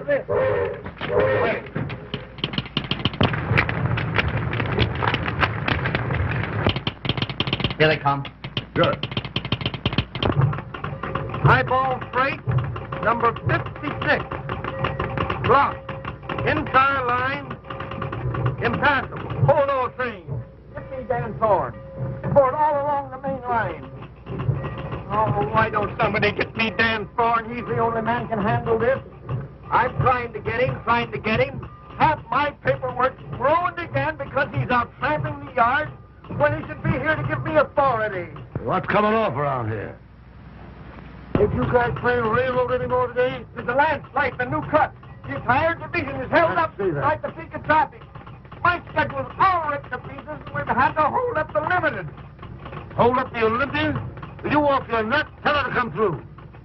of this. Wait. Here they come. Good. Highball freight, number 56. Blocked. Entire line, impassable. Hold those things. Get me Dan Thorne. Board all along the main line. Oh, why don't somebody get me Dan Thorne? He's the only man can handle this. I'm trying to get him. Half my paperwork ruined again because he's out tramping the yard when he should be here to give me authority. What's coming off around here? Did you guys plan railroad anymore today? There's a landslide, the new cut. The entire division is held up like the peak of traffic. My schedule's all ripped to pieces, and we've had to hold up the limited. Hold up the Olympians? Will you walk your nut? Tell her to come through.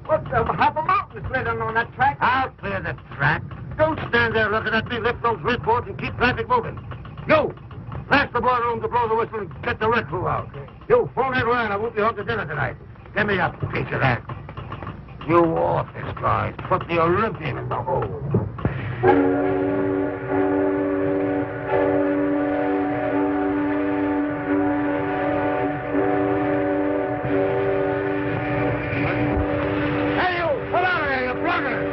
What's half a mountain sliding on that track? I'll clear the track. Don't stand there looking at me. Lift those reports and keep traffic moving. You, pass the boardroom to blow the whistle and get the red crew out. You, phone that line. I won't be home to dinner tonight. Give me a piece of that. You office guys, put the Olympian in the hole. Hey, you! Come out of here, you bloggers!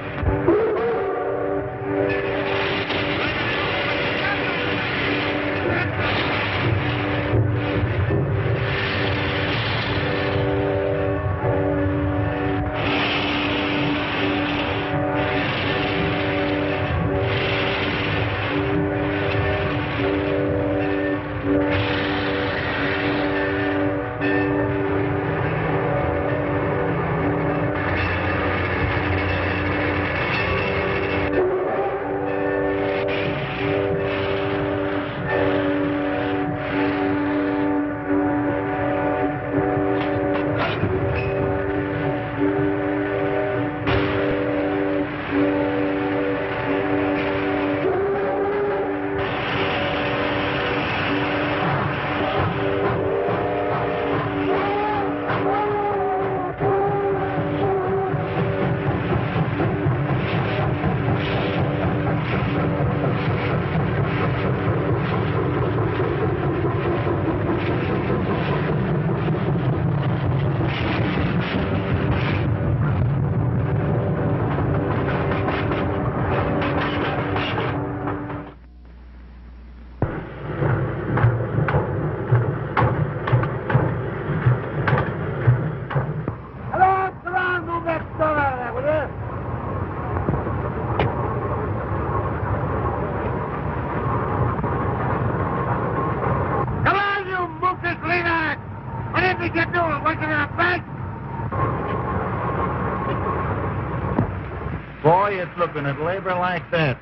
Boy, it's looking at labor like that.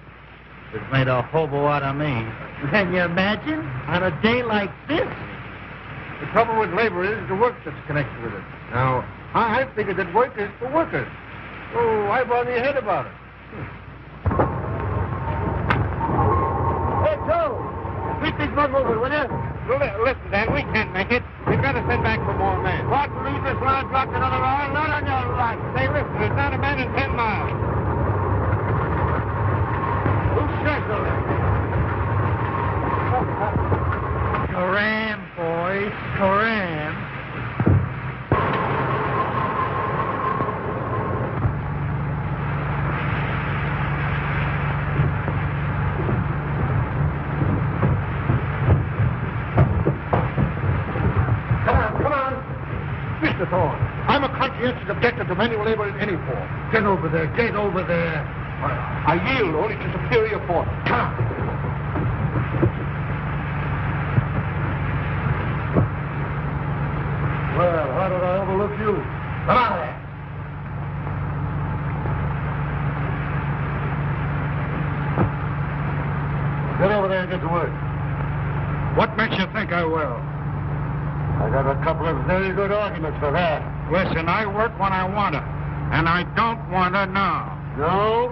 It's made a hobo out of me. Can you imagine? On a day like this? The trouble with labor is the work that's connected with it. Now, I figured that work is for workers. So why bother your head about it? Hey, Joe! Keep these men moving, will you? Listen, Dan, we can't make it. We've got to send back for more men. What? Leave this line blocked another hour? Not on your life. Say, listen, there's not a man in 10 miles. Who's scheduled it? Scram, boys, scram. Mr. Thorne, I'm a conscientious objector to manual labor in any form. Get over there. Get over there. I yield only to superior force. Come on. Well, how did I overlook you? Come on there. Get over there and get to work. What makes you think I will? I got a couple of very good arguments for that. Listen, I work when I want to, and I don't want to now. No?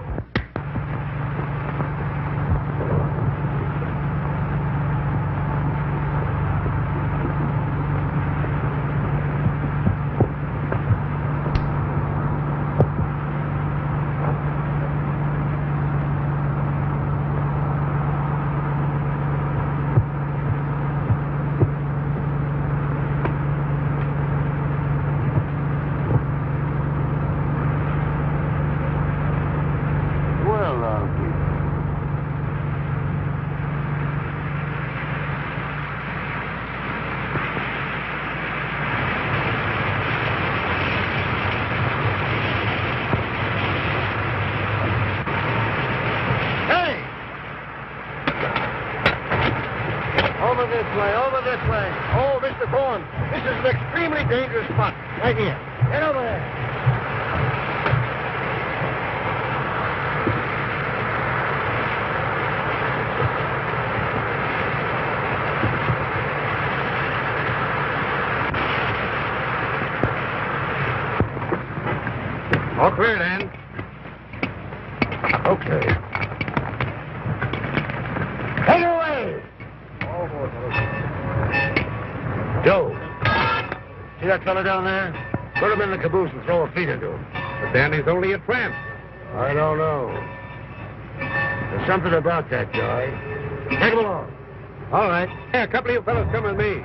this way. Oh, Mr. Thorne, this is an extremely dangerous spot. Right here. Get over there. All clear, then. Okay. Take it away! Joe, see that fella down there? Put him in the caboose and throw a feed into him. But Danny's only a tramp. I don't know. There's something about that guy. Take him along. All right. Hey, a couple of you fellas come with me.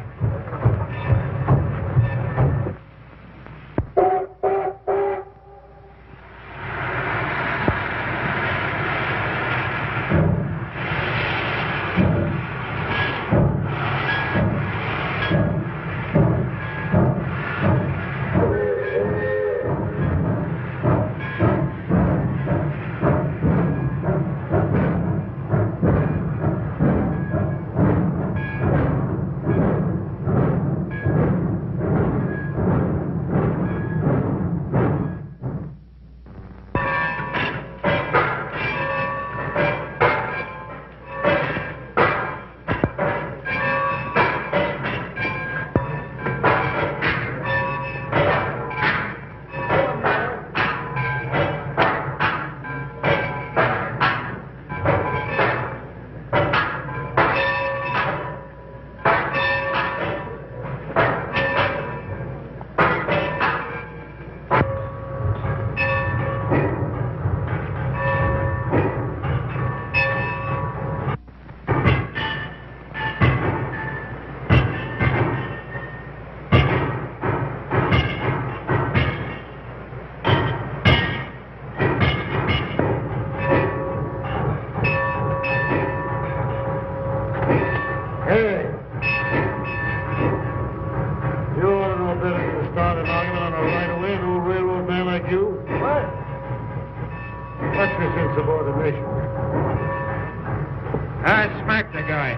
I smacked the guy.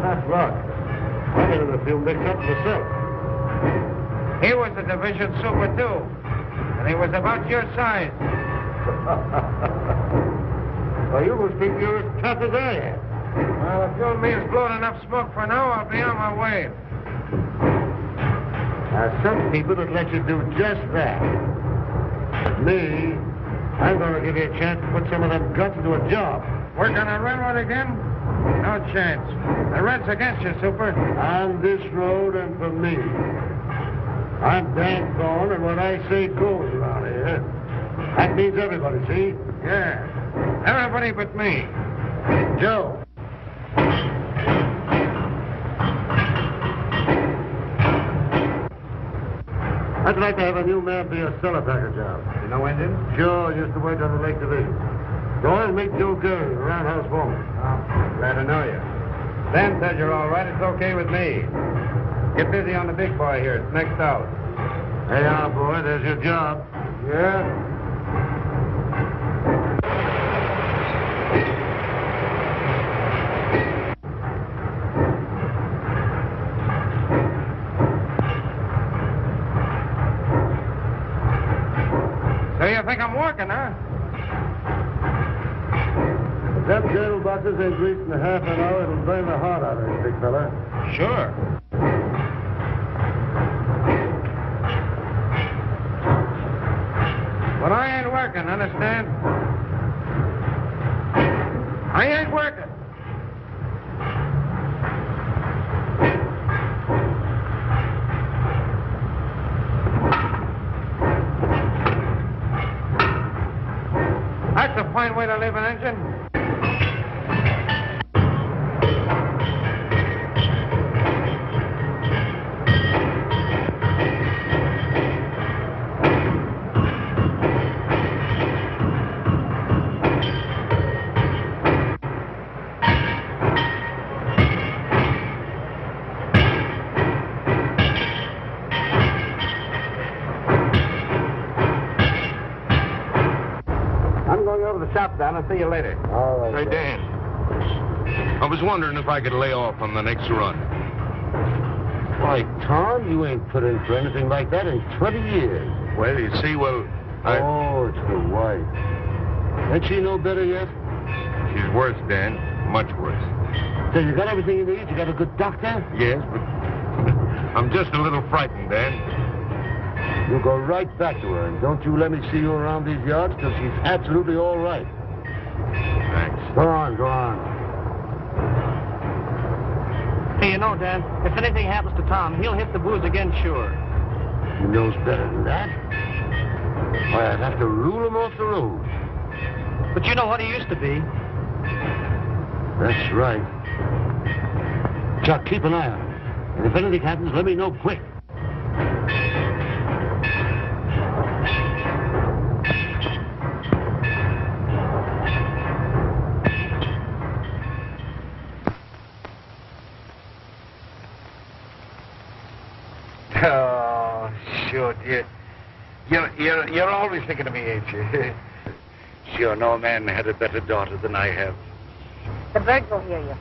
That's luck. I get in a few mix-ups myself. He was a division super, too. And he was about your size. Well, you must think you're as tough as I am. Well, if you and me has blown enough smoke for now, I'll be on my way. Now, some people would let you do just that. But me, I'm going to give you a chance to put some of them guts into a job. Work on a railroad again? No chance. The red's against you, Super. On this road and for me. I'm Dan Thorne, and what I say goes around here. That means everybody, see? Yeah. Everybody but me. Joe. I'd like to have a new man be a cellar packer job. You know Indian? Sure, used to work on the Lake Division. Go on and meet Joe Gurley, the roundhouse foreman. Oh, glad to know you. Dan said you're all right. It's okay with me. Get busy on the big boy here. It's next out. Hey, boy, there's your job. Yeah? So you think I'm working, huh? If them cradle boxes ain't greased in half an hour, it'll burn the heart out of you, big fella. Sure. But I ain't working, understand? I ain't working. That's a fine way to live, an engine. Shop down. I'll see you later. All right. Hey, Dan. I was wondering if I could lay off on the next run. Why, Tom, you ain't put in for anything like that in 20 years. Well, you see, Oh, it's the wife. Ain't she no better yet? she's worse, Dan. Much worse. So you got everything you need? You got a good doctor? Yes, but I'm just a little frightened, Dan. You go right back to her, and don't you let me see you around these yards till she's absolutely all right. Thanks. Go on, go on. Hey, you know, Dan, if anything happens to Tom, he'll hit the booze again, sure. He knows better than that. Why, I'd have to rule him off the road. But you know what he used to be. That's right. Chuck, keep an eye on him. And if anything happens, let me know quick. Oh, sure, dear. You're always thinking of me, ain't you? Sure, no man had a better daughter than I have. The birds will hear you.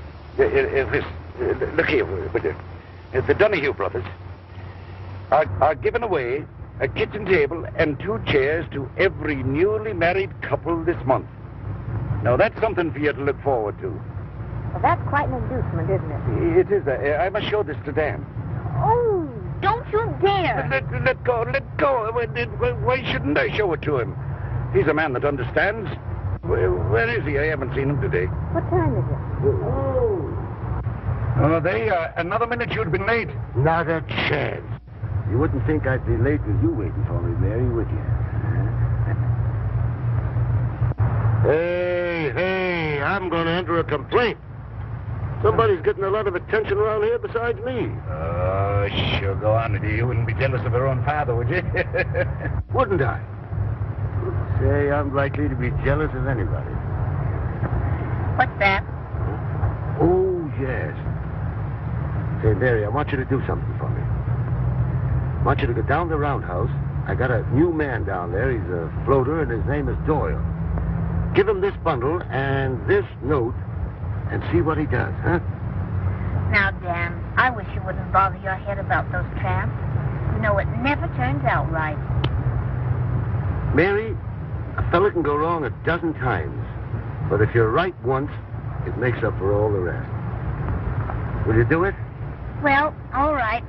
Look here, would you? The Donahue brothers are giving away a kitchen table and 2 chairs to every newly married couple this month. Now, that's something for you to look forward to. Well, that's quite an inducement, isn't it? It is. I must show this to Dan. Oh, don't you dare. Let go. Why shouldn't I show it to him? He's a man that understands. Where is he? I haven't seen him today. What time is it? Oh, another minute you'd been late. Not a chance. You wouldn't think I'd be late with you waiting for me, Mary, would you? Hey, I'm going to enter a complaint. Somebody's getting a lot of attention around here besides me. Oh, sure, go on. You wouldn't be jealous of her own father, would you? Wouldn't I? Say, I'm likely to be jealous of anybody. What's that? Oh, yes. Say, Mary, I want you to do something for me. I want you to go down to the roundhouse. I got a new man down there. He's a floater, and his name is Doyle. Give him this bundle and this note and see what he does, huh? Now, Dan, I wish you wouldn't bother your head about those tramps. You know, it never turns out right. Mary, a fella can go wrong 12 times. But if you're right once, it makes up for all the rest. Will you do it? Well, all right.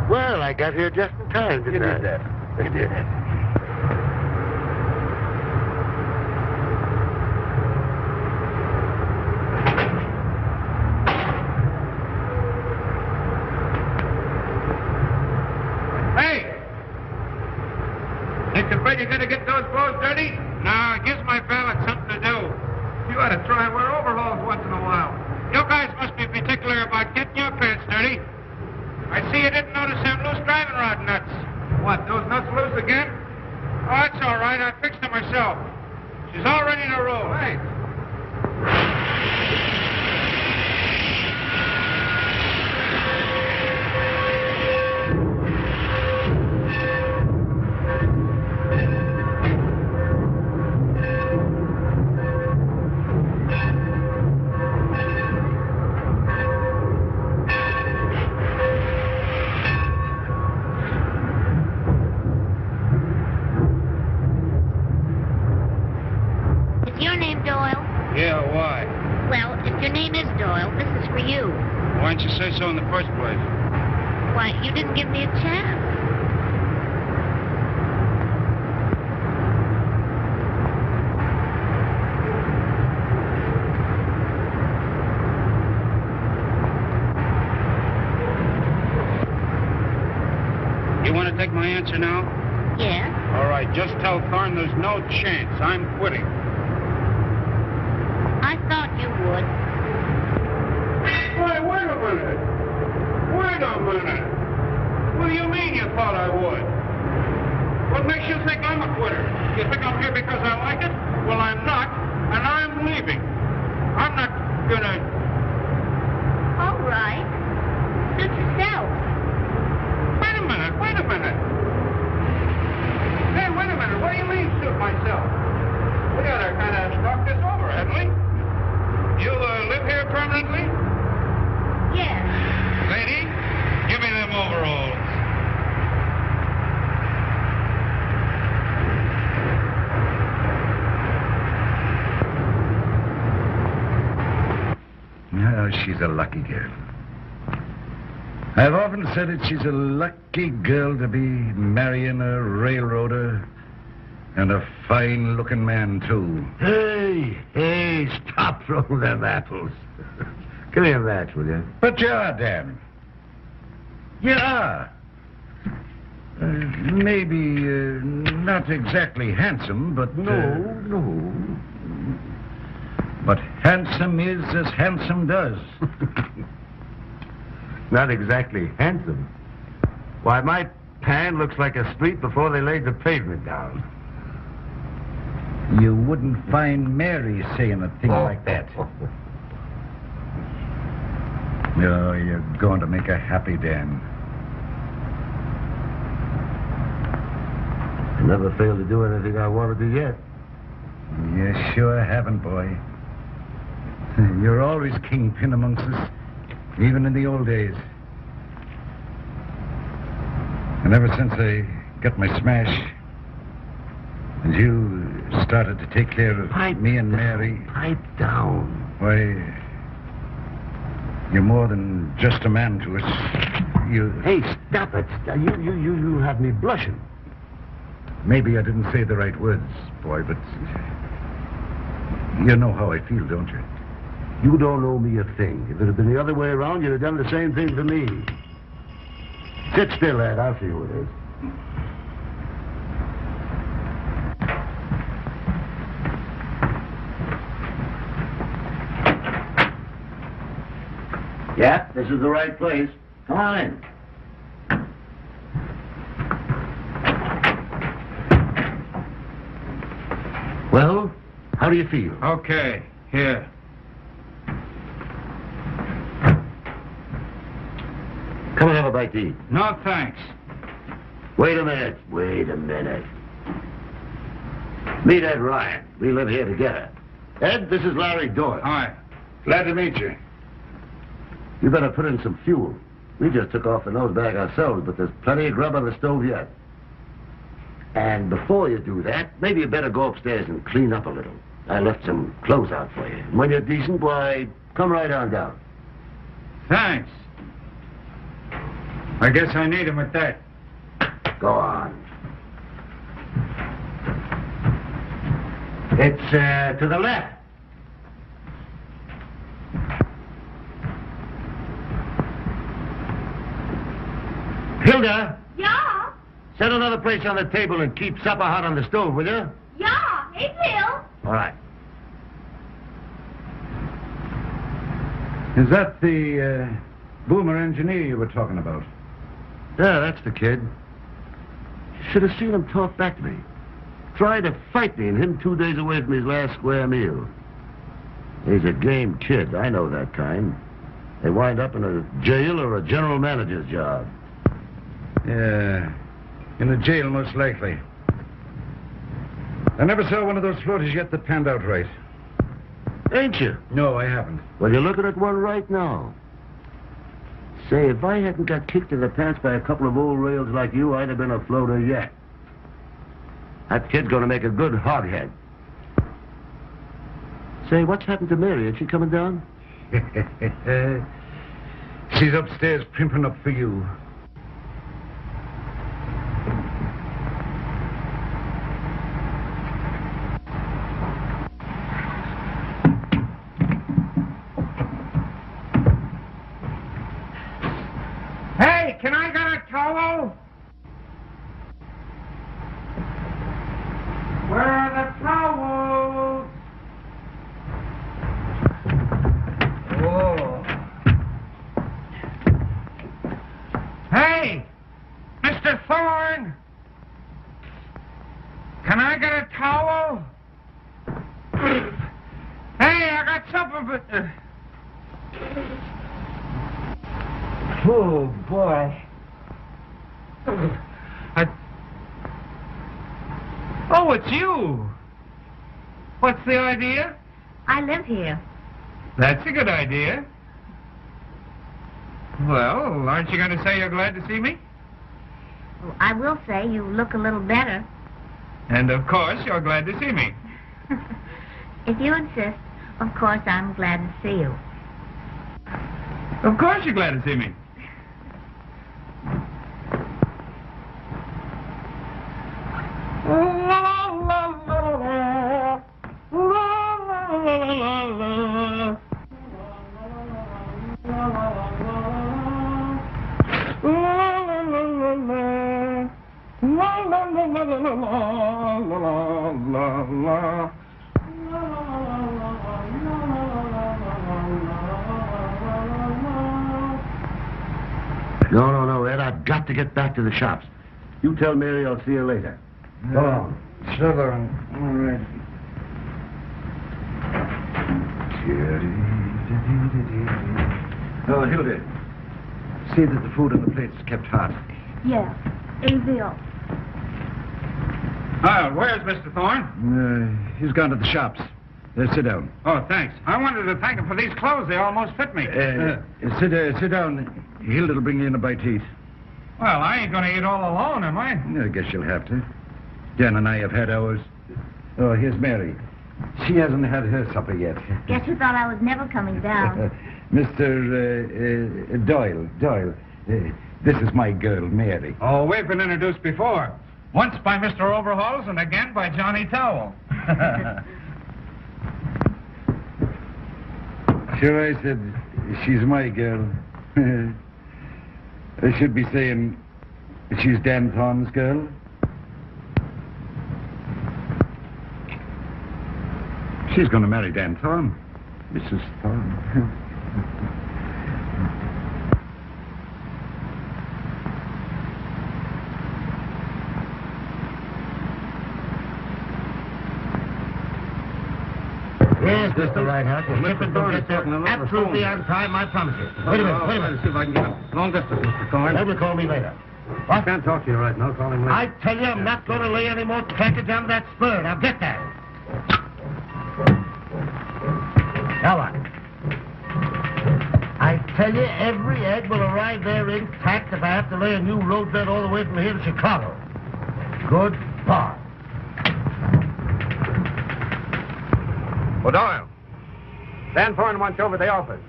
Well, I got here just in time, didn't I? You did. Hey! Ain't you afraid you're going to get those clothes dirty? No, it gives my valet something to do. You ought to try and wear overalls once in a while. You guys must be particular about getting your pants dirty. I see you didn't notice them loose driving rod nuts. What, those nuts loose again? Oh, that's all right. I fixed them myself. She's all ready to roll. Hey. Yeah, why? Well, if your name is Doyle, this is for you. Why didn't you say so in the first place? Why, you didn't give me a chance. You want to take my answer now? Yes? All right, just tell Thorne there's no chance. I'm quitting. I thought you would. Why, wait a minute. Wait a minute. What do you mean you thought I would? What makes you think I'm a quitter? You think I'm here because I like it? Well, I'm not, and I'm leaving. I'm not gonna... All right. Suit yourself. Wait a minute. Hey, wait a minute. What do you mean, suit myself? We ought to kind of talk this over, hadn't we? You live here permanently? Yes. Lady, give me them overalls. No, she's a lucky girl. I've often said it, she's a lucky girl to be marrying a railroader and a fine-looking man, too. Hey, stop throwing them apples. Give me a match, will you? But you are, Dan. You are. Maybe not exactly handsome, but... No. But handsome is as handsome does. Not exactly handsome. Why, my pan looks like a street before they laid the pavement down. You wouldn't find Mary saying a thing like that. No, you're going to make her happy, Dan. I never failed to do anything I wanted to yet. You sure haven't, boy. You're always kingpin amongst us, even in the old days. And ever since I got my smash, and you started to take care of me and Mary... Pipe down. Why, you're more than just a man to us. You... Hey, stop it. You have me blushing. Maybe I didn't say the right words, boy, but... You know how I feel, don't you? You don't owe me a thing. If it had been the other way around, you'd have done the same thing for me. Sit still, lad. I'll see who it is. Yeah, this is the right place. Come on in. Well, how do you feel? Okay, here. Come and have a bite to eat. No, thanks. Wait a minute. Meet Ed Ryan. We live here together. Ed, this is Larry Doyle. Hi. Glad to meet you. You better put in some fuel. We just took off the nose bag ourselves, but there's plenty of grub on the stove yet. And before you do that, maybe you better go upstairs and clean up a little. I left some clothes out for you. And when you're decent, why, come right on down. Thanks. I guess I need him at that. Go on. It's to the left. Hilda, Ja, set another place on the table and keep supper hot on the stove, will you? ja, ik wil. All right. Is that the boomer engineer you were talking about? Yeah, that's the kid. Should have seen him talk back to me. Tried to fight me, and him 2 days away from his last square meal. He's a game kid. I know that kind. They wind up in a jail or a general manager's job. Yeah, in a jail, most likely. I never saw one of those floaters yet that panned out right. Ain't you? No, I haven't. Well, you're looking at one right now. Say, if I hadn't got kicked in the pants by a couple of old rails like you, I'd have been a floater yet. That kid's gonna make a good hoghead. Say, what's happened to Mary? Is she coming down? She's upstairs primping up for you. Hey, can I get a towel? Where are the towels? Oh. Hey, Mr. Thorne. Can I get a towel? Hey, I got something but... Oh, boy. Oh, it's you. What's the idea? I live here. That's a good idea. Well, aren't you going to say you're glad to see me? Well, I will say you look a little better. And of course, you're glad to see me. If you insist, of course I'm glad to see you. Of course you're glad to see me. No, Ed, I've got to get back to the shops. You tell Mary I'll see her later. Oh, sugar and... All right. Oh, Hilda. See that the food on the plates is kept hot. Yeah, easy up. Oh, where's Mr. Thorne? He's gone to the shops. Sit down. Oh, thanks. I wanted to thank him for these clothes. They almost fit me. Sit down. Hilda'll bring you in a bite to eat. Well, I ain't going to eat all alone, am I? I guess you'll have to. Dan and I have had ours. Oh, here's Mary. She hasn't had her supper yet. Guess you thought I was never coming down. Mr. Doyle. This is my girl, Mary. Oh, we've been introduced before. Once by Mr. Overalls and again by Johnny Towel. Sure, I said she's my girl. I should be saying she's Dan Thorne's girl. She's going to marry Dan Thorne. Mrs. Thorne. Yes, Mr. Reinhardt. The shipment will get there absolutely on time, I promise you. Wait a minute. See if I can get him. Long distance, Mr. Thorne. They will call me later. I can't talk to you right now. Call him later. I tell you, I'm not going to lay any more package on that spur. Now get that. Now what? I tell you, every egg will arrive there intact if I have to lay a new roadbed all the way from here to Chicago. Goodbye. Doyle. Dan Thorne wants you over at the office.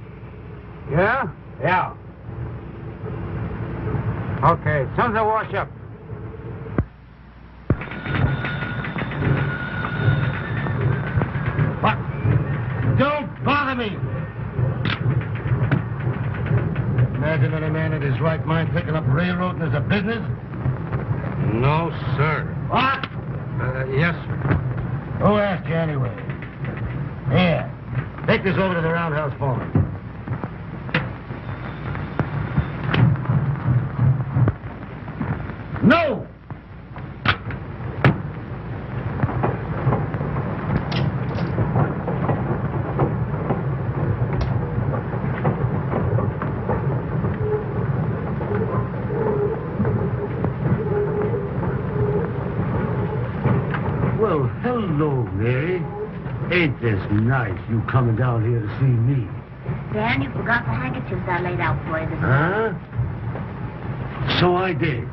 Yeah? Yeah. Okay, as soon as I wash up. What? Don't bother me! Imagine any man in his right mind picking up railroading as a business? No, sir. What? Yes, sir. Who asked you anyway? Here, take this over to the roundhouse foreman. No! Well, hello, Mary. Ain't this nice, you coming down here to see me? Dan, you forgot the handkerchiefs I laid out for you this Huh? morning. So I did.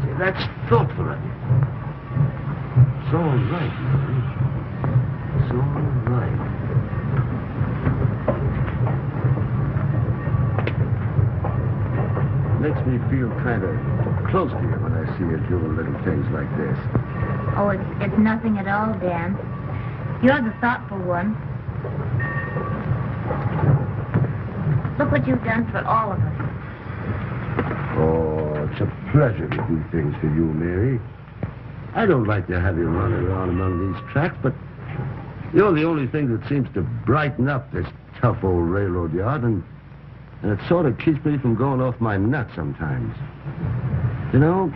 See, that's thoughtful of you. It's all right, Mary. It's all right. Makes me feel kind of close to you when I see you doing little things like this. Oh, it's nothing at all, Dan. You're the thoughtful one. Look what you've done for all of us. Oh, it's a pleasure to do things for you, Mary. I don't like to have you running around among these tracks, but you're the only thing that seems to brighten up this tough old railroad yard, and it sort of keeps me from going off my nut sometimes. You know,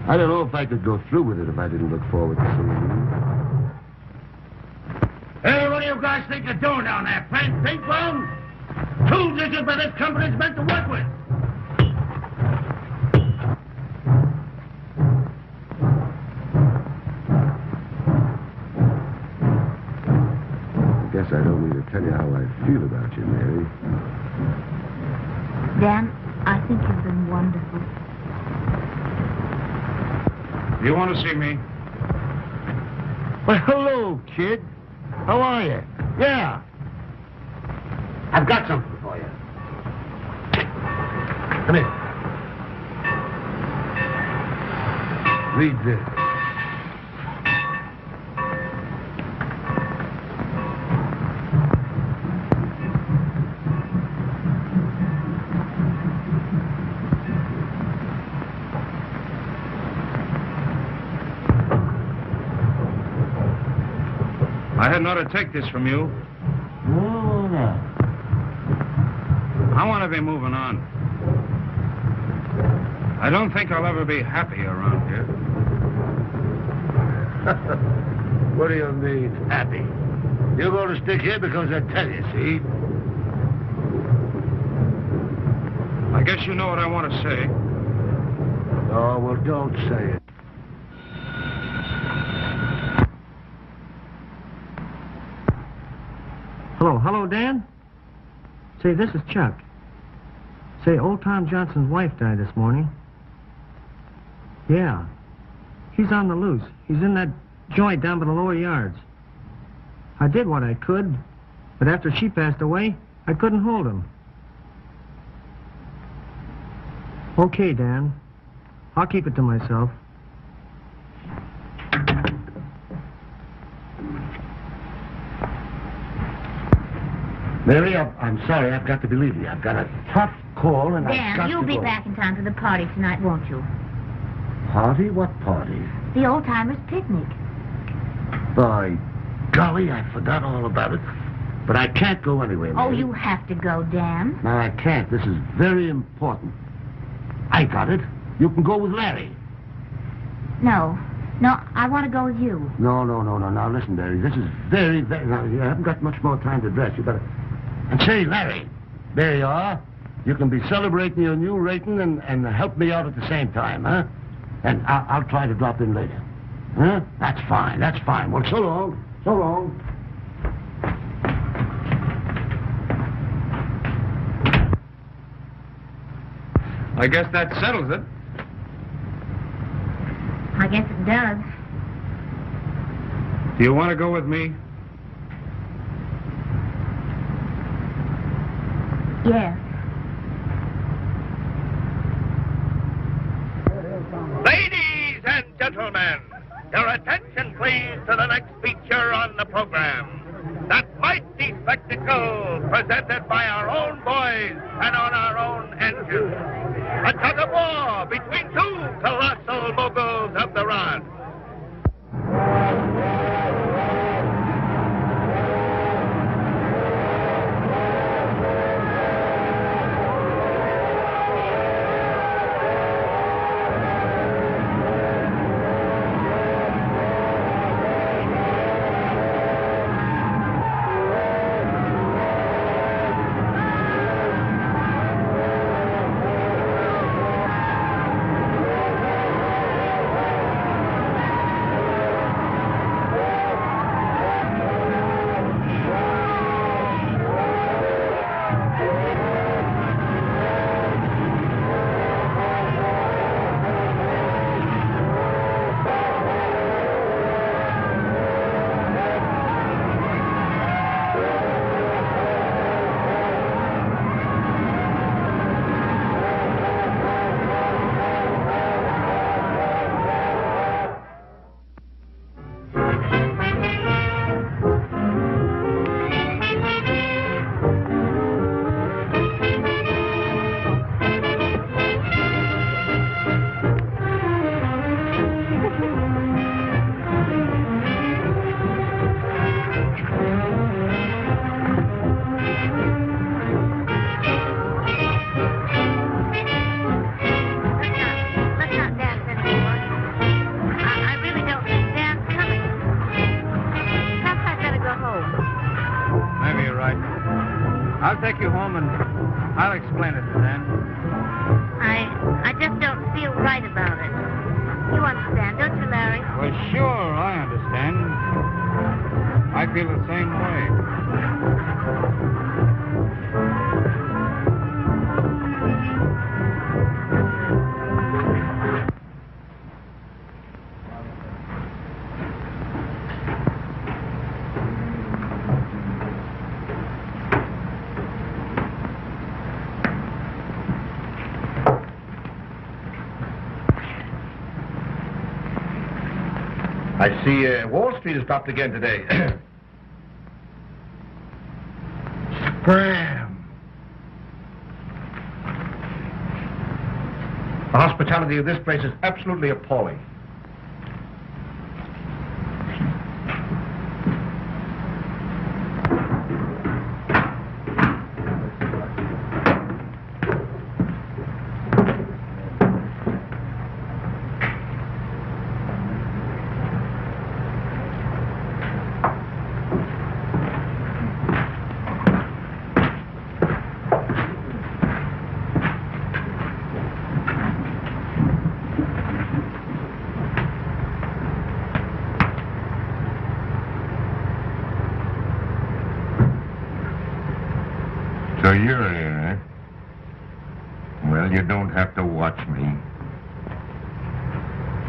I don't know if I could go through with it if I didn't look forward to seeing you. Hey, what do you guys think you're doing down there? Playing ping pong? Tools isn't what this company's meant to work with. I guess guess I don't need to tell you how I feel about you, Mary. Dan, I think you've been wonderful. You want to see me? Well, hello, kid. How are you? Yeah. I've got something for you. Come here. Read this. I hadn't ought to take this from you. Oh, no. I want to be moving on. I don't think I'll ever be happy around here. What do you mean, happy? You're going to stick here because I tell you, see? I guess you know what I want to say. Oh, well, don't say it. Hello, Dan? Say, this is Chuck. Say, old Tom Johnson's wife died this morning. Yeah. He's on the loose. He's in that joint down by the lower yards. I did what I could, but after she passed away, I couldn't hold him. Okay, Dan. I'll keep it to myself. Mary, I'm sorry. I've got to be leaving you. I've got a tough call, and I've got Dan, to you'll be go. back in time for the party tonight, won't you? Party? What party? The old-timers' picnic. By golly, I forgot all about it. But I can't go anyway, Mary. Oh, you have to go, Dan. No, I can't. This is very important. I got it. You can go with Larry. No, I want to go with you. No. Now, listen, Mary. This is very... Now, you haven't got much more time to dress. You better... And say, Larry, there you are. You can be celebrating your new rating and help me out at the same time, huh? And I'll try to drop in later. Huh? That's fine. Well, so long. I guess that settles it. I guess it does. Do you want to go with me? Yes. Ladies and gentlemen, your attention please to the next feature on the program. That mighty spectacle presented by our own boys and on our own engine. A tug of war between two colossal moguls of the rod. I'll take you home and I'll explain it to Dan. I just don't feel right about it. You understand, don't you, Larry? Well, sure, I understand. I feel the same way. I see Wall Street has dropped again today. Scram! The hospitality of this place is absolutely appalling. So you're here, eh? Well, you don't have to watch me.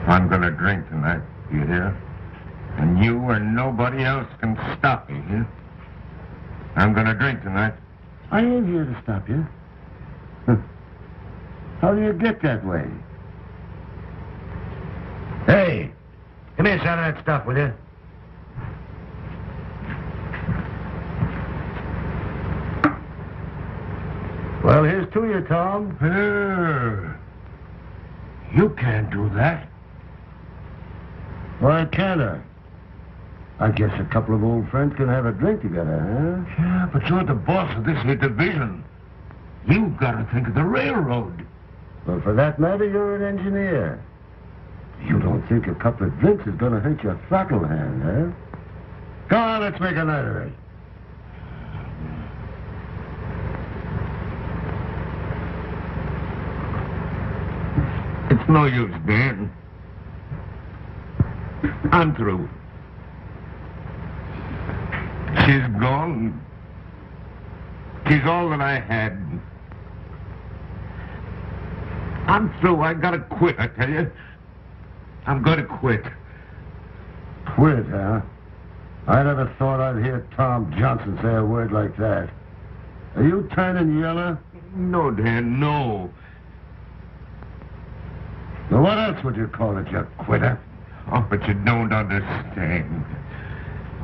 I'm gonna drink tonight, you hear? And you or nobody else can stop me, here. I'm gonna drink tonight. I ain't here to stop you. How do you get that way? Hey, give me a shot of that stuff, will you? Well, here's to you, Tom. You can't do that. Why can't I? I guess a couple of old friends can have a drink together, huh? Yeah, but you're the boss of this here division. You've got to think of the railroad. Well, for that matter, you're an engineer. You don't think a couple of drinks is going to hurt your throttle hand, huh? Come on, let's make a night of it. It's no use, Dan. I'm through. She's gone. She's all that I had. I'm through. I gotta quit, I tell you. I'm gonna quit. Quit, huh? I never thought I'd hear Tom Johnson say a word like that. Are you turning yellow? No, Dan, no. Well, what else would you call it, you quitter? Oh, but you don't understand.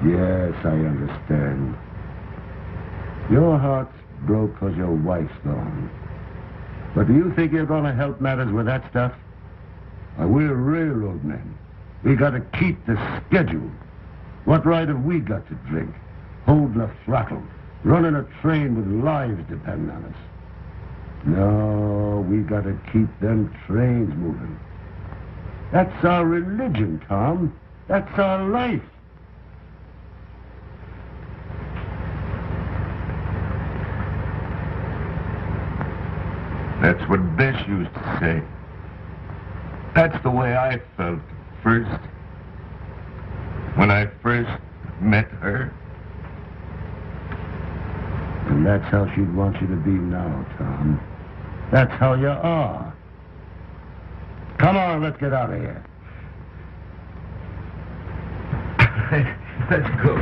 Yes, I understand. Your heart's broke because your wife's gone. But do you think you're going to help matters with that stuff? We're railroad men. We got to keep the schedule. What right have we got to drink? Holding a throttle, running a train with lives depending on us. No, we got to keep them trains moving. That's our religion, Tom. That's our life. That's what Bess used to say. That's the way I felt first. When I first met her. And that's how she'd want you to be now, Tom. That's how you are. Come on, let's get out of here. Let's go.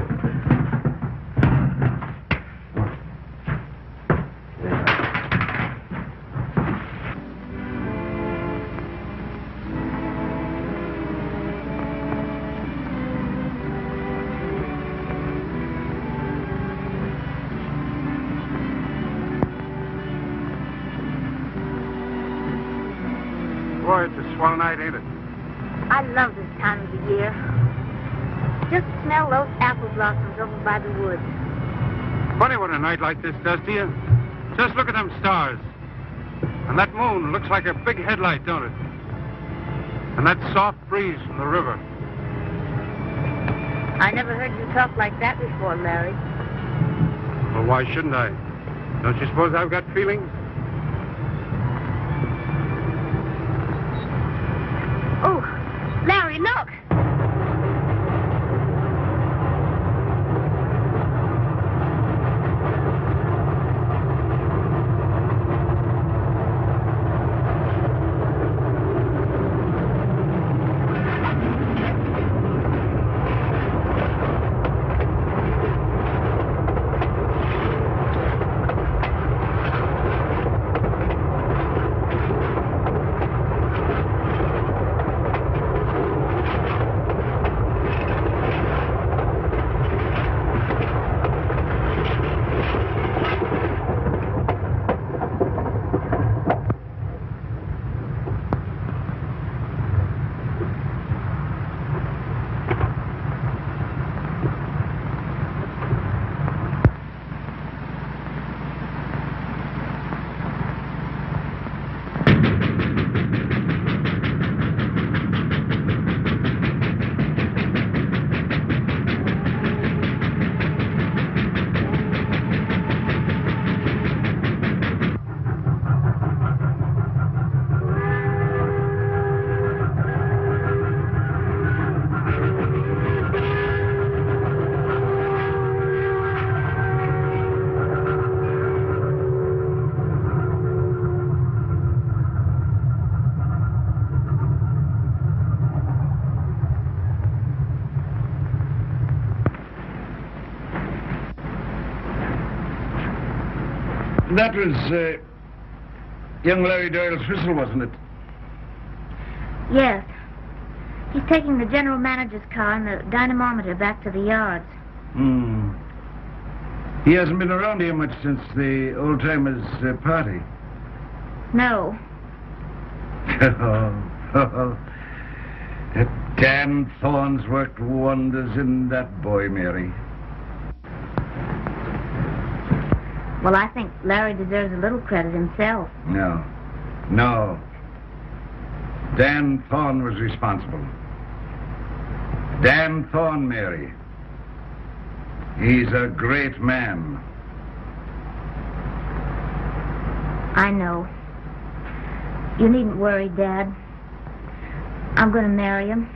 Boy, it's a swell night, ain't it? I love this time of the year. Just smell those apple blossoms over by the woods. Funny what a night like this does to you. Just look at them stars. And that moon looks like a big headlight, don't it? And that soft breeze from the river. I never heard you talk like that before, Larry. Well, why shouldn't I? Don't you suppose I've got feelings? Oh, Larry, look! That was young Larry Doyle's whistle, wasn't it? Yes. He's taking the general manager's car and the dynamometer back to the yards. He hasn't been around here much since the old-timers' party. No. Dan Thorne's worked wonders in that boy, Mary. Well, I think Larry deserves a little credit himself. No. Dan Thorne was responsible. Dan Thorne, Mary. He's a great man. I know. You needn't worry, Dad. I'm going to marry him.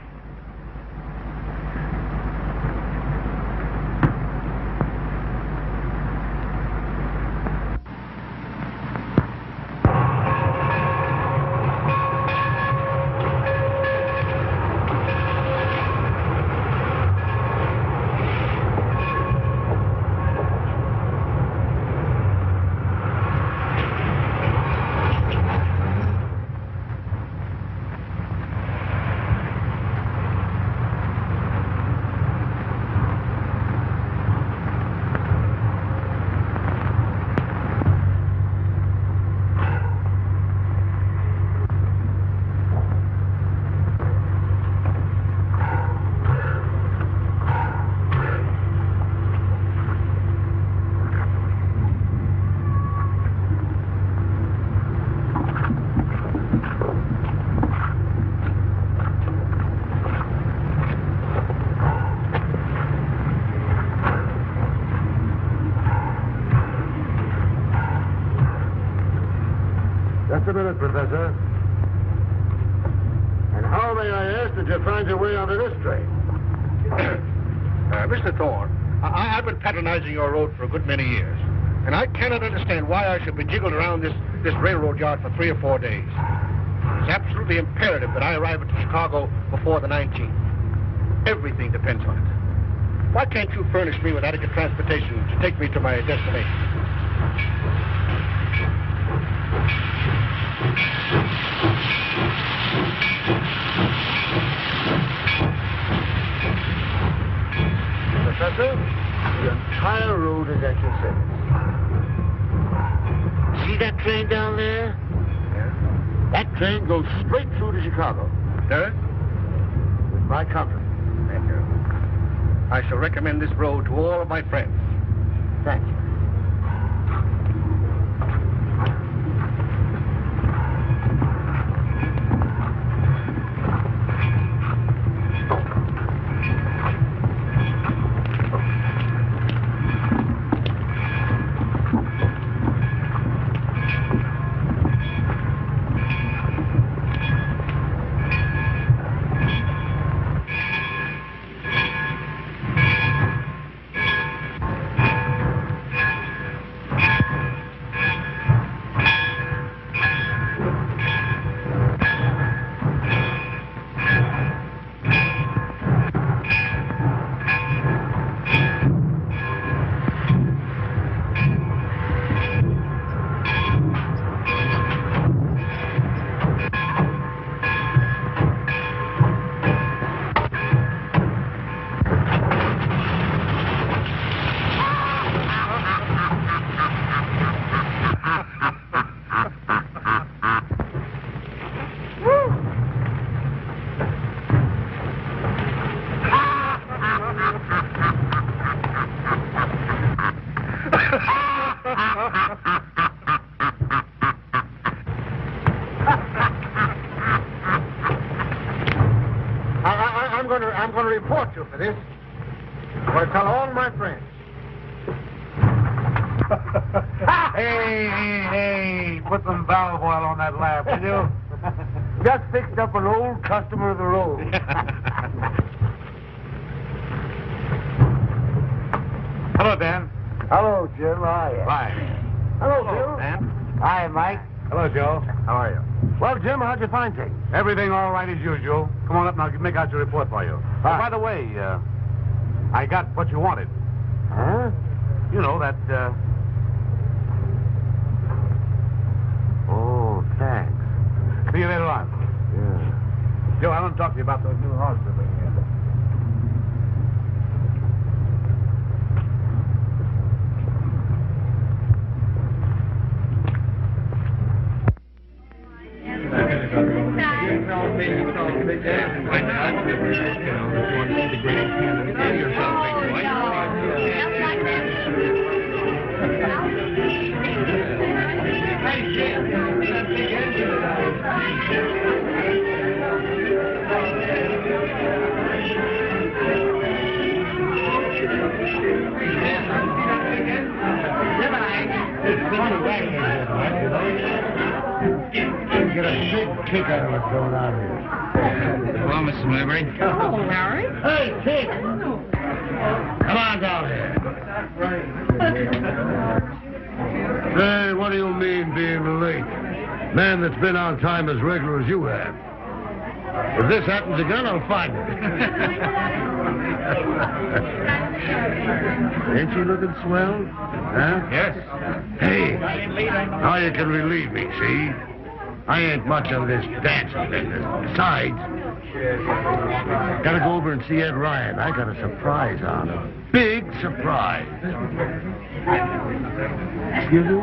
Just a minute, Professor. And how, may I ask, did you find your way onto this train? Mr. Thorne, I've been patronizing your road for a good many years, and I cannot understand why I should be jiggled around this railroad yard for 3 or 4 days. It's absolutely imperative that I arrive at Chicago before the 19th. Everything depends on it. Why can't you furnish me with adequate transportation to take me to my destination? Professor, the entire road is at your service. See that train down there? Yeah. That train goes straight through to Chicago. Does it? With my company. Thank you. I shall recommend this road to all of my friends. Thank you. I'm going to report you for this. I'm going to tell all my friends. Hey, put some valve oil on that laugh, will you? Just fixed up an old customer of the road. Hello, Dan. Hello, Jim. How are you? Fine. Hello, Bill. Dan. Hi, Mike. Hello, Joe. How are you? Well, Jim, how'd you find things? Everything all right as usual. Come on up and I'll make out your report for you. Hi. By the way, I got what you wanted. Huh? You know, that to talk to you about those new houses we're bringing in. Get a big kick out of what's going on here. Hello, Mrs. Maybury. Hello, Harry. Hey, kid! Come on down here. Hey, what do you mean being late? Man that's been on time as regular as you have. If this happens again, I'll find it. Ain't you looking swell? Huh? Yes. Hey, now you can relieve me, see? I ain't much of this dancing business. Besides, gotta go over and see Ed Ryan. I got a surprise on him. Big surprise. Excuse me?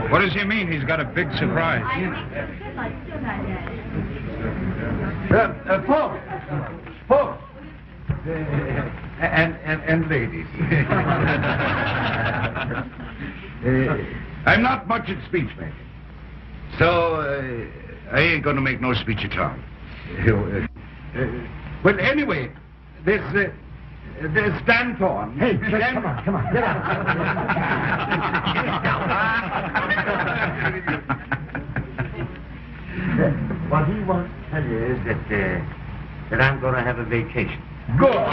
What does he mean he's got a big surprise? Folks. And ladies. I'm not much at speech making. So, I ain't going to make no speech at all. But anyway, there's Stan Thorne. Hey, come on, get out. What he wants to tell you is that I'm going to have a vacation. Good.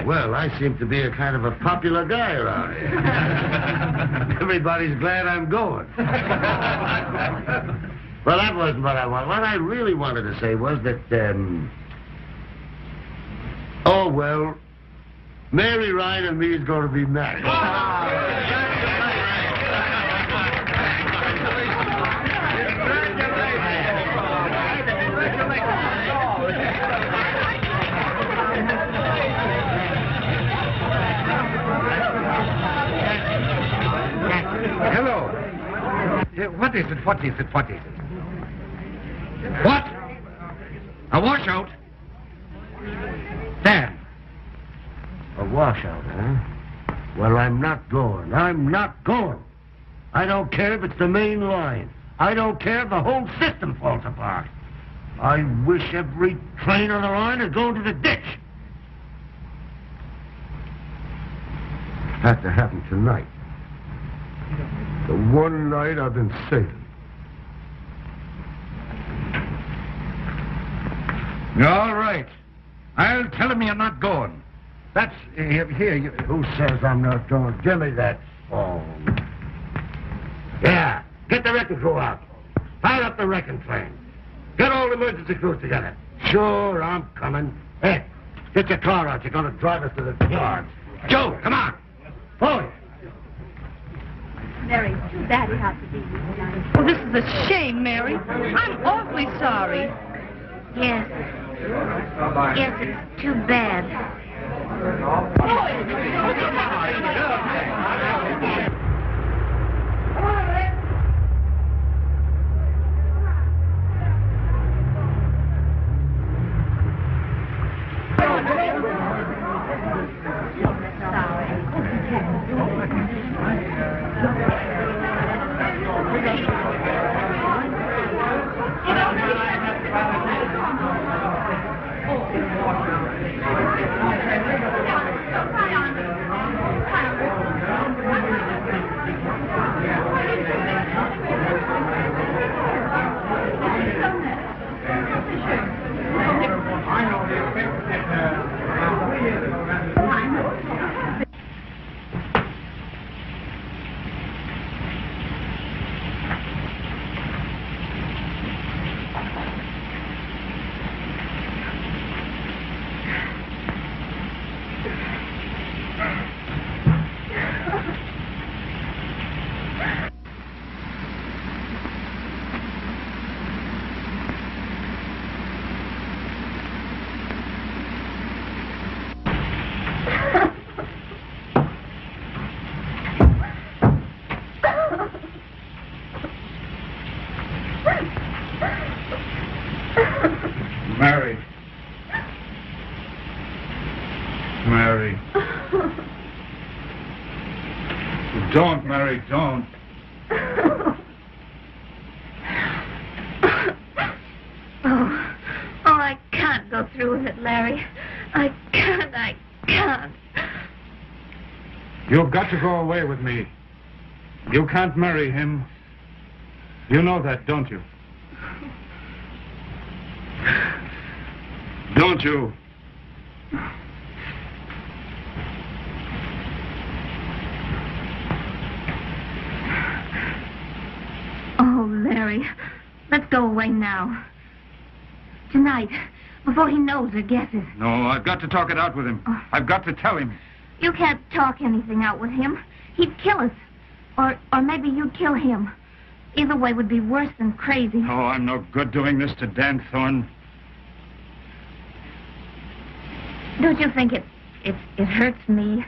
Well, I seem to be a kind of a popular guy around here. Everybody's glad I'm going. Well, that wasn't what I wanted. What I really wanted to say was that, oh, well, Mary Ryan and me is going to be married. Hello. What is it? What is it? What is it? What? A washout? Dan. A washout, huh? Well, I'm not going. I'm not going. I don't care if it's the main line. I don't care if the whole system falls apart. I wish every train on the line had gone to the ditch. Had to happen tonight. The one night I've been saving. All right. I'll tell him you're not going. That's... here, you... Who says I'm not going? Give me that phone. Yeah, get the wrecking crew out. Fire up the wrecking train. Get all the emergency crews together. Sure, I'm coming. Hey, get your car out. You're going to drive us to the yard. Joe, come on. Forward. Mary, too bad it had to be tonight. Well, this is a shame, Mary. I'm awfully sorry. Yes. Yes, it's too bad. Don't, Mary, don't. Oh, I can't go through with it, Larry. I can't. You've got to go away with me. You can't marry him. You know that, don't you? Don't you? Oh, Larry, let's go away now. Tonight, before he knows or guesses. No, I've got to talk it out with him. I've got to tell him. You can't talk anything out with him. He'd kill us. Or maybe you'd kill him. Either way would be worse than crazy. Oh, I'm no good doing this to Dan Thorne. Don't you think it hurts me?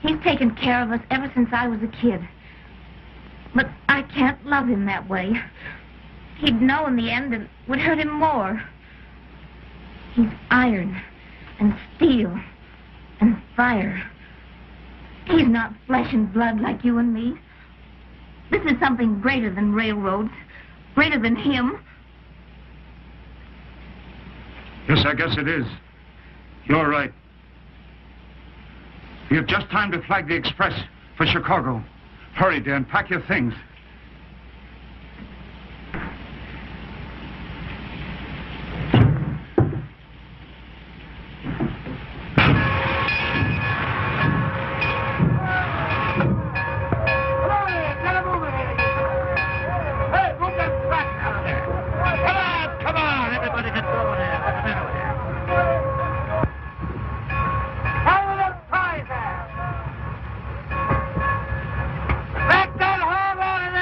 He's taken care of us ever since I was a kid. But I can't love him that way. He'd know in the end and would hurt him more. He's iron and steel and fire. He's not flesh and blood like you and me. This is something greater than railroads, greater than him. Yes, I guess it is. You're right. You've just time to flag the express for Chicago. Hurry, Dan, pack your things. Back that hard on and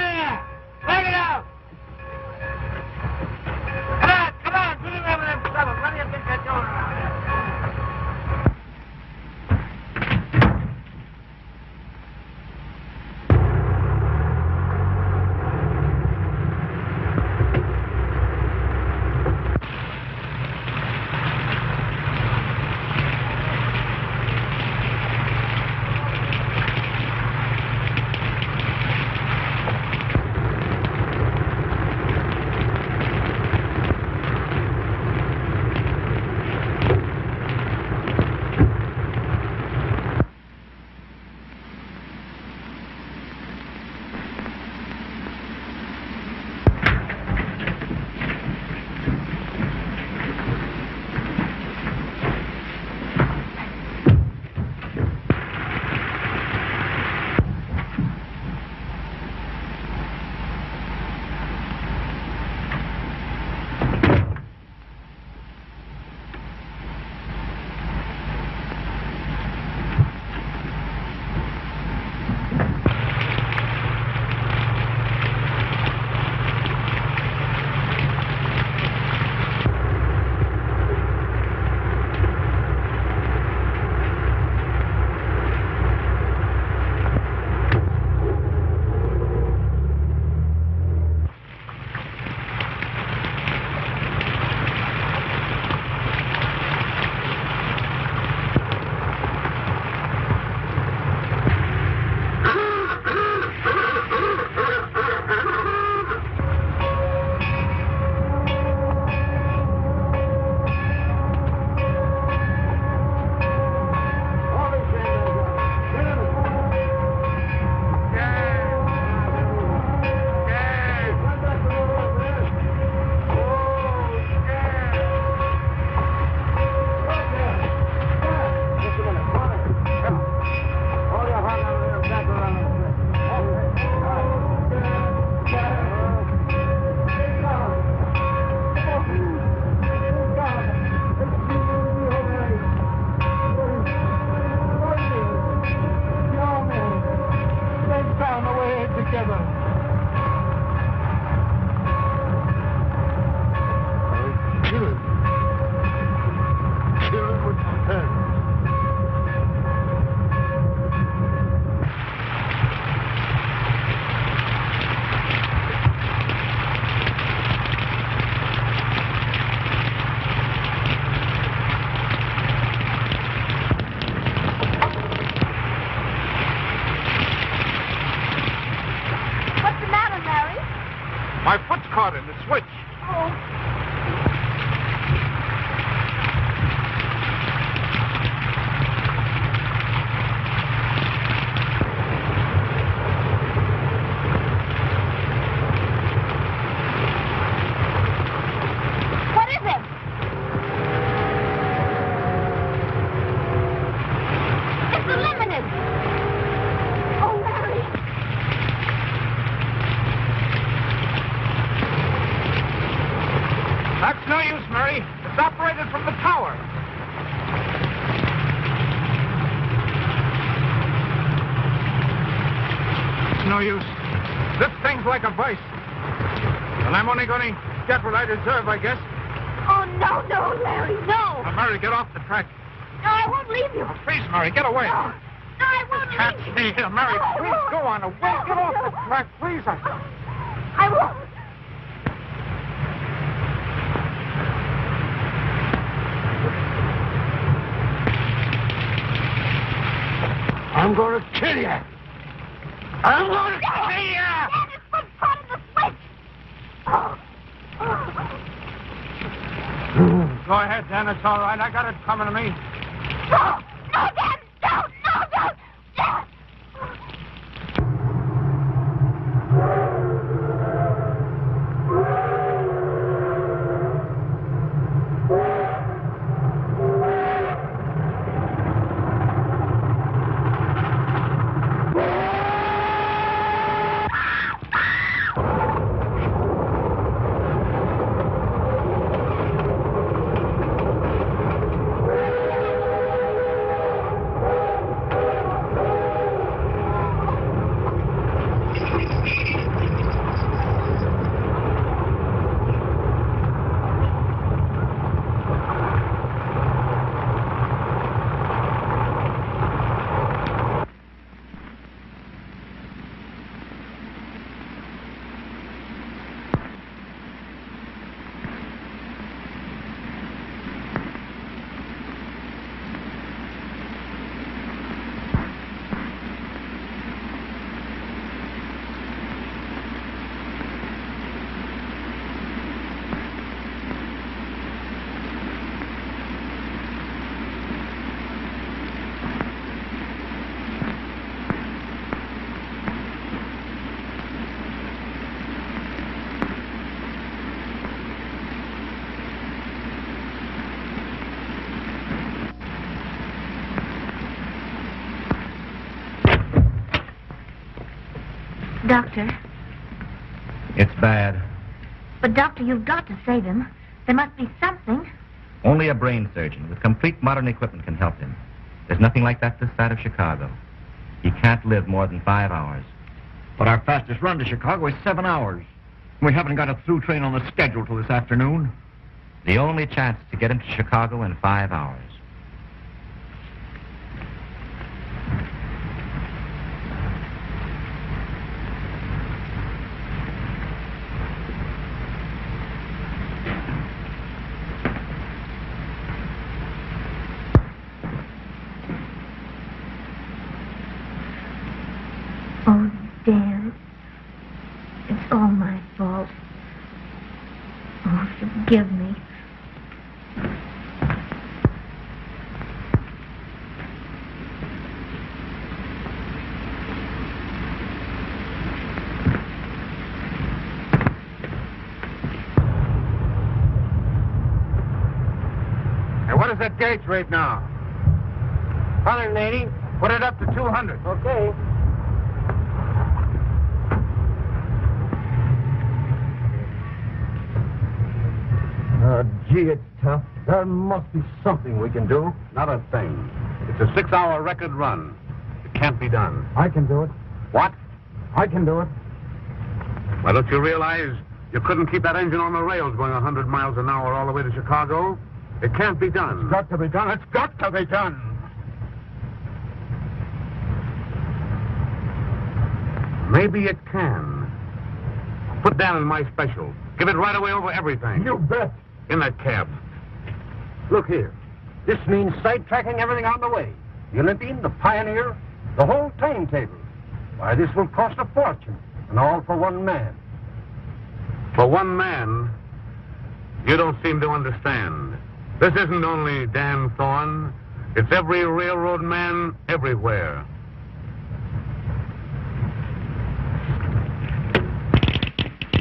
no use. This thing's like a vice. And I'm only going to get what I deserve, I guess. Oh, no, Larry, no. Now, Mary, get off the track. No, I won't leave you. Please, Mary, get away. No, I won't Can't leave you. stay here, Mary. No, I Please, won't. go on away. Get off the track, please. I won't. I'm going to kill you. I'm going to kill you. Dennis, what's caught in the switch? Go ahead, Dan. It's all right. I got it coming to me. No, Dennis, don't. Dennis. Doctor. It's bad. But, Doctor, you've got to save him. There must be something. Only a brain surgeon with complete modern equipment can help him. There's nothing like that this side of Chicago. He can't live more than 5 hours. But our fastest run to Chicago is 7 hours. We haven't got a through train on the schedule till this afternoon. The only chance to get him to Chicago in 5 hours. Oh, Dan, it's all my fault. Oh, forgive me. Hey, what is that gauge rate now? 180. Put it up to 200. Okay. Gee, it's tough. There must be something we can do. Not a thing. It's a 6-hour record run. It can't be done. I can do it. What? I can do it. Why, don't you realize you couldn't keep that engine on the rails going 100 miles an hour all the way to Chicago? It can't be done. It's got to be done. It's got to be done. Maybe it can. Put down in my special. Give it right away over everything. You bet. In that cab. Look here. This means sidetracking everything on the way. The Olympian, the Pioneer, the whole timetable. Why, this will cost a fortune, and all for one man. For one man, you don't seem to understand. This isn't only Dan Thorne. It's every railroad man everywhere.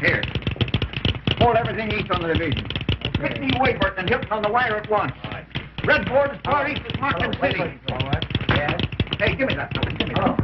Here. Hold everything east on the division. Pick me Wayford and Hilton on the wire at once. Red board as far east as Martin City. All right. Yes. Hey, give me that. Give me that.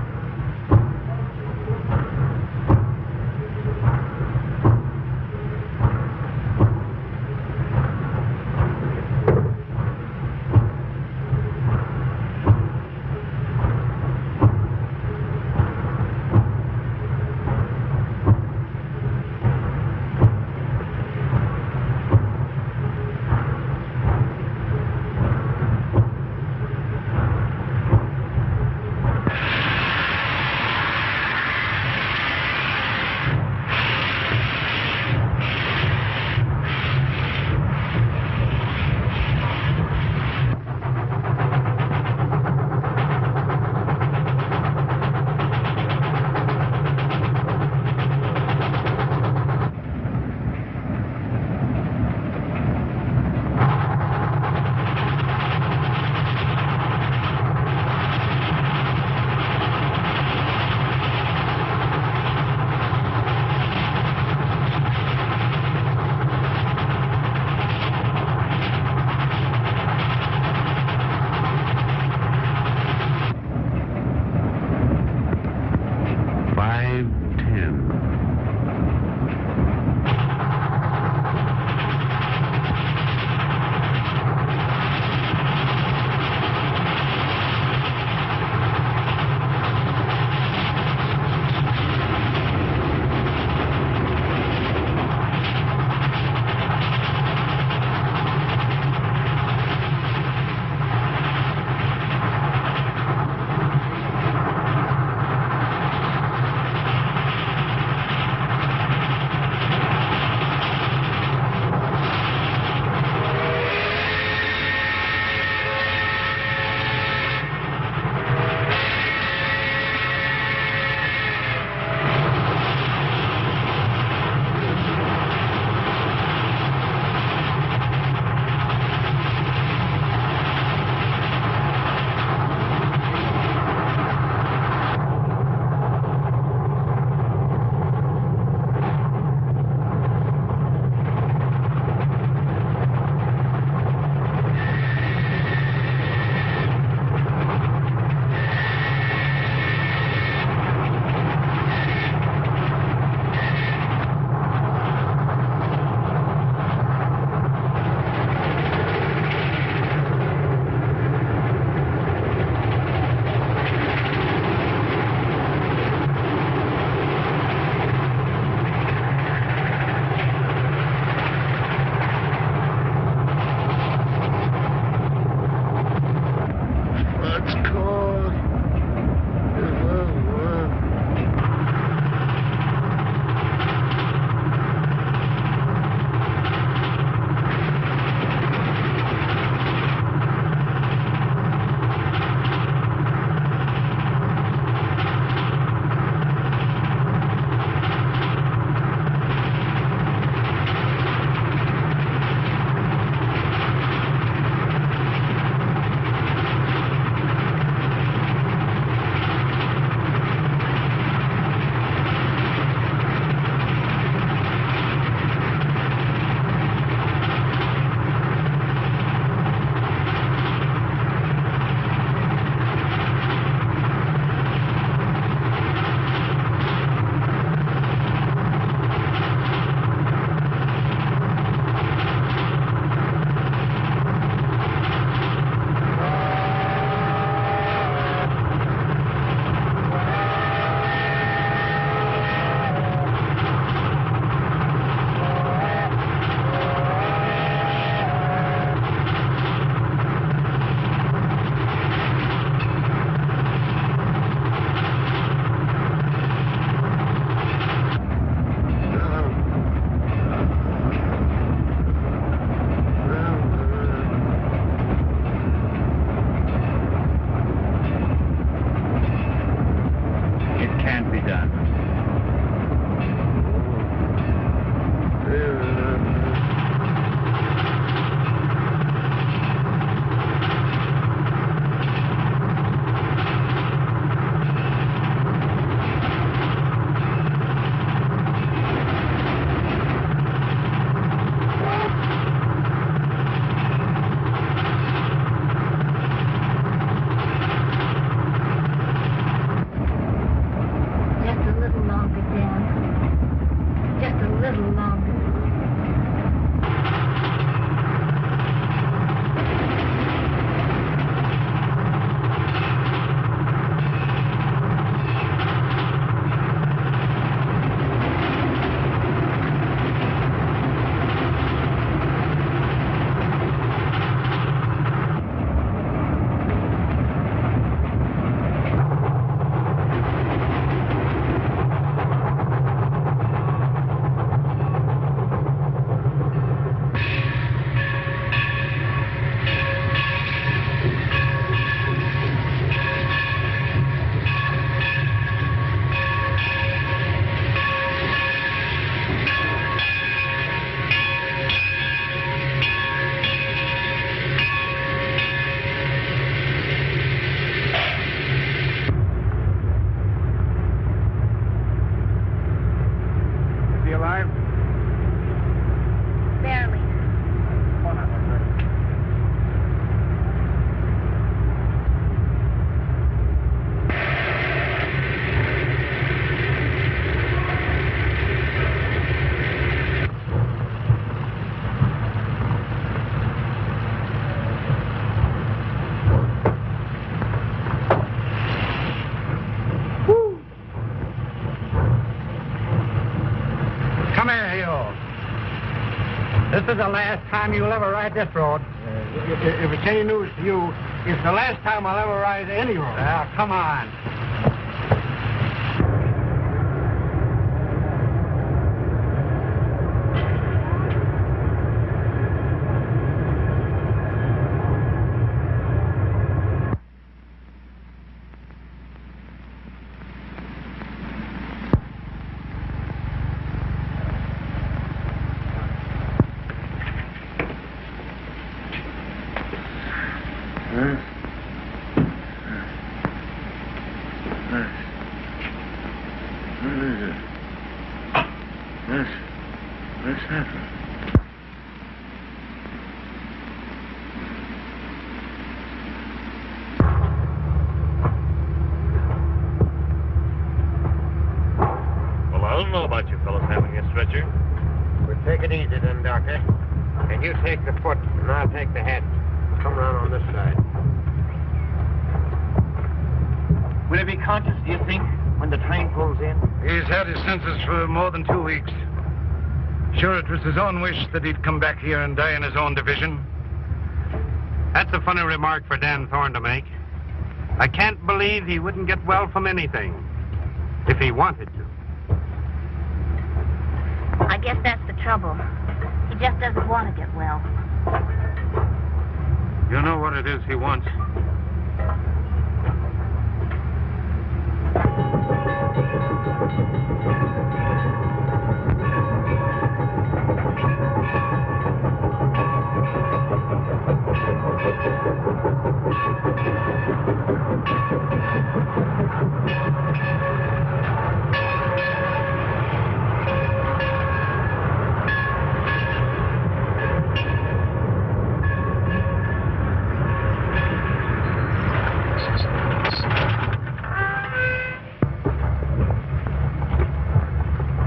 time you'll ever ride this road. If it's any news to you, it's the last time I'll ever ride any road. Now, come on. What's happened? Well, I don't know about you fellas having a stretcher. We'll take it easy then, Doctor. And you take the foot, and I'll take the head. Come around on this side. Will he be conscious, do you think, when the train pulls in? He's had his senses for more than 2 weeks. Sure, it was his own wish that he'd come back here and die in his own division. That's a funny remark for Dan Thorne to make. I can't believe he wouldn't get well from anything, if he wanted to. I guess that's the trouble. He just doesn't want to get well. You know what it is he wants.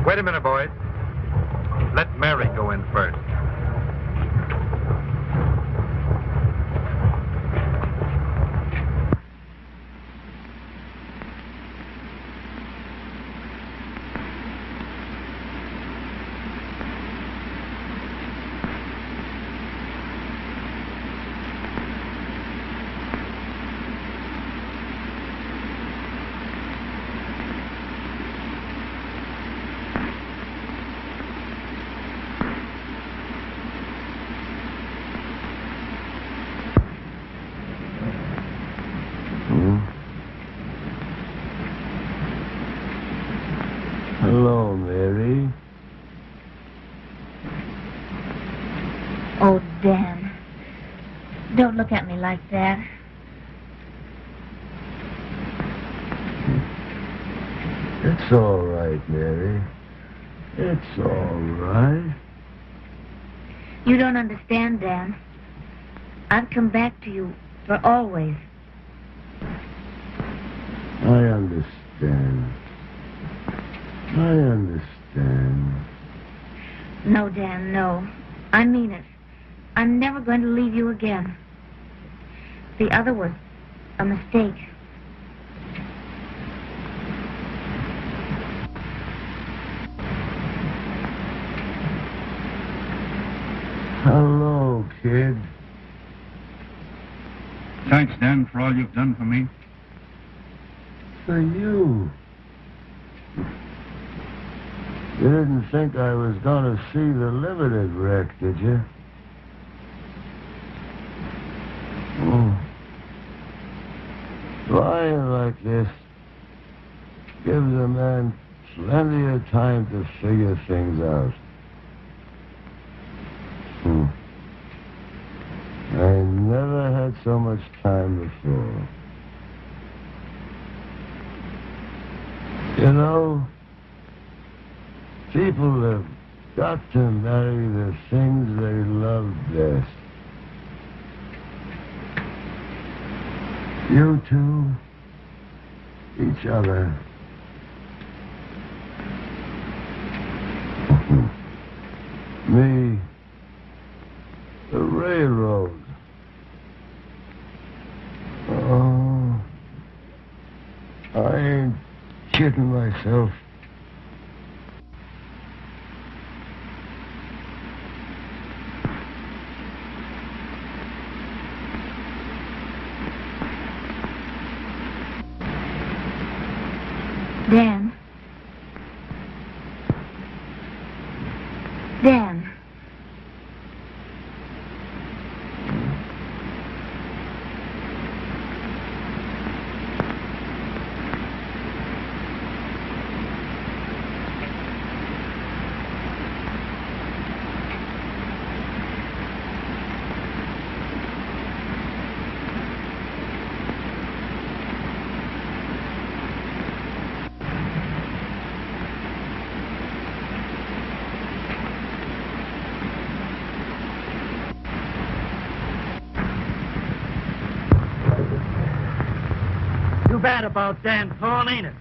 Wait a minute, boys. Let Mary go in first. Hello, Mary. Oh, Dan. Don't look at me like that. It's all right, Mary. It's all right. You don't understand, Dan. I've come back to you for always. I understand. I understand. No, Dan, no. I mean it. I'm never going to leave you again. The other was a mistake. Hello, kid. Thanks, Dan, for all you've done for me. For you. You didn't think I was going to see the limited wreck, did you? Lying like this gives a man plenty of time to figure things out. I never had so much time before. You know, people have got to marry the things they love best. You two, each other. Me, the railroad. Oh, I ain't kidding myself. bad about Dan Thorne, ain't it?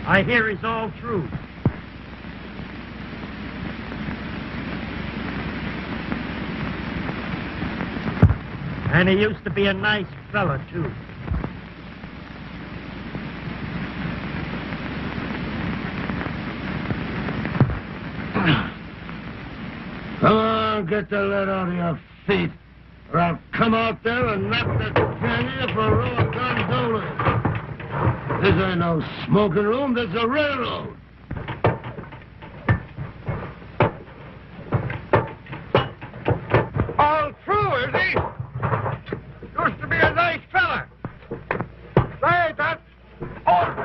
I hear he's all true. And he used to be a nice fella, too. Come on, get the lead out of your feet, or I'll come out there and knock the can of you for raw gondolas. This ain't no smoking room, this is a railroad. All true, is he? Used to be a nice fella. Say, that's all